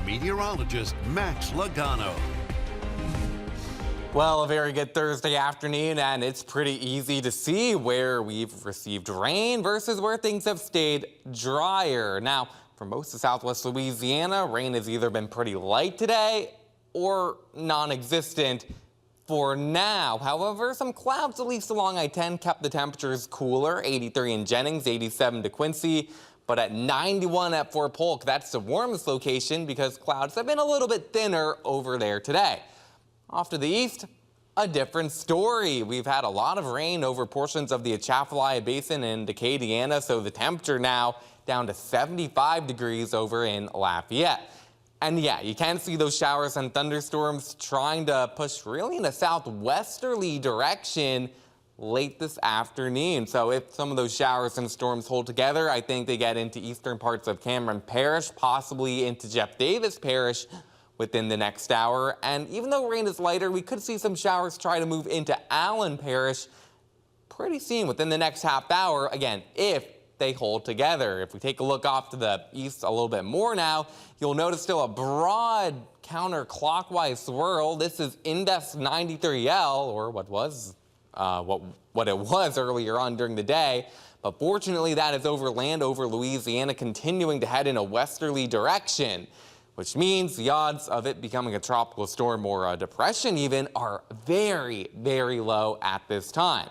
meteorologist Max Logano. Well, a very good Thursday afternoon, and it's pretty easy to see where we've received rain versus where things have stayed drier. Now, for most of southwest Louisiana, rain has either been pretty light today or non-existent for now. However, some clouds, at least along I-10, kept the temperatures cooler. 83 in Jennings, 87 to Quincy, but at 91 at Fort Polk. That's the warmest location because clouds have been a little bit thinner over there today. Off to the east, a different story. We've had a lot of rain over portions of the Atchafalaya Basin and Acadiana, so the temperature now down to 75 degrees over in Lafayette. And yeah, you can see those showers and thunderstorms trying to push really in a southwesterly direction late this afternoon. So if some of those showers and storms hold together, I think they get into eastern parts of Cameron Parish, possibly into Jeff Davis Parish within the next hour. And even though rain is lighter, we could see some showers try to move into Allen Parish pretty soon within the next half hour, again, if they hold together. If we take a look off to the east a little bit more now, you'll notice still a broad counterclockwise swirl. This is Index 93L, or what it was earlier on during the day. But fortunately, that is overland over Louisiana, continuing to head in a westerly direction, which means the odds of it becoming a tropical storm or a depression even are very, very low at this time.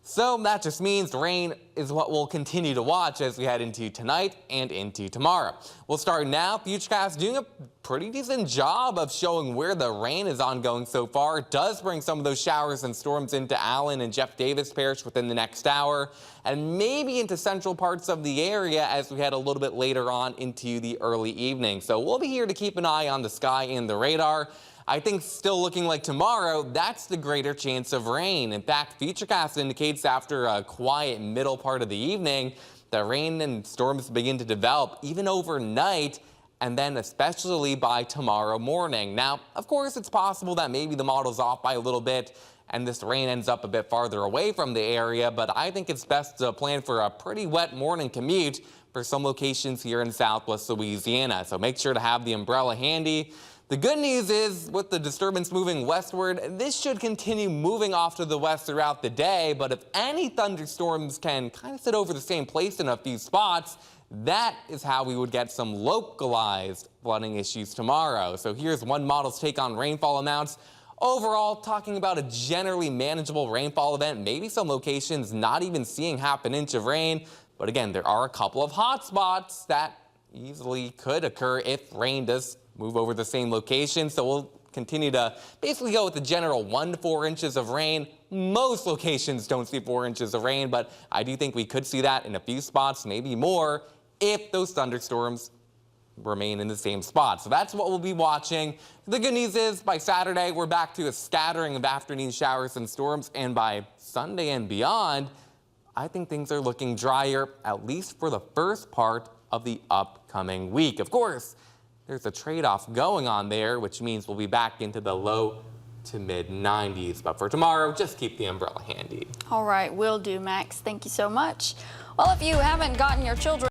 So that just means rain is what we'll continue to watch as we head into tonight and into tomorrow. We'll start now. Futurecast doing a pretty decent job of showing where the rain is ongoing so far. It does bring some of those showers and storms into Allen and Jeff Davis Parish within the next hour, and maybe into central parts of the area as we head a little bit later on into the early evening. So we'll be here to keep an eye on the sky and the radar. I think still looking like tomorrow, that's the greater chance of rain. In fact, Futurecast indicates after a quiet middle part of the evening that rain and storms begin to develop even overnight, and then especially by tomorrow morning. Now, of course, it's possible that maybe the model's off by a little bit and this rain ends up a bit farther away from the area, but I think it's best to plan for a pretty wet morning commute for some locations here in southwest Louisiana. So make sure to have the umbrella handy. The good news is, with the disturbance moving westward, this should continue moving off to the west throughout the day, but if any thunderstorms can kind of sit over the same place in a few spots, that is how we would get some localized flooding issues tomorrow. So here's one model's take on rainfall amounts. Overall, talking about a generally manageable rainfall event, maybe some locations not even seeing half an inch of rain, but again, there are a couple of hot spots that easily could occur if rain does move over the same location. So we'll continue to basically go with the general 1 to 4 inches of rain. Most locations don't see 4 inches of rain, but I do think we could see that in a few spots, maybe more, if those thunderstorms remain in the same spot. So that's what we'll be watching. The good news is by Saturday, we're back to a scattering of afternoon showers and storms, and by Sunday and beyond, I think things are looking drier, at least for the first part of the upcoming week. Of course, there's a trade-off going on there, which means we'll be back into the low to mid 90s. But for tomorrow, just keep the umbrella handy. All right, will do, Max. Thank you so much. Well, if you haven't gotten your children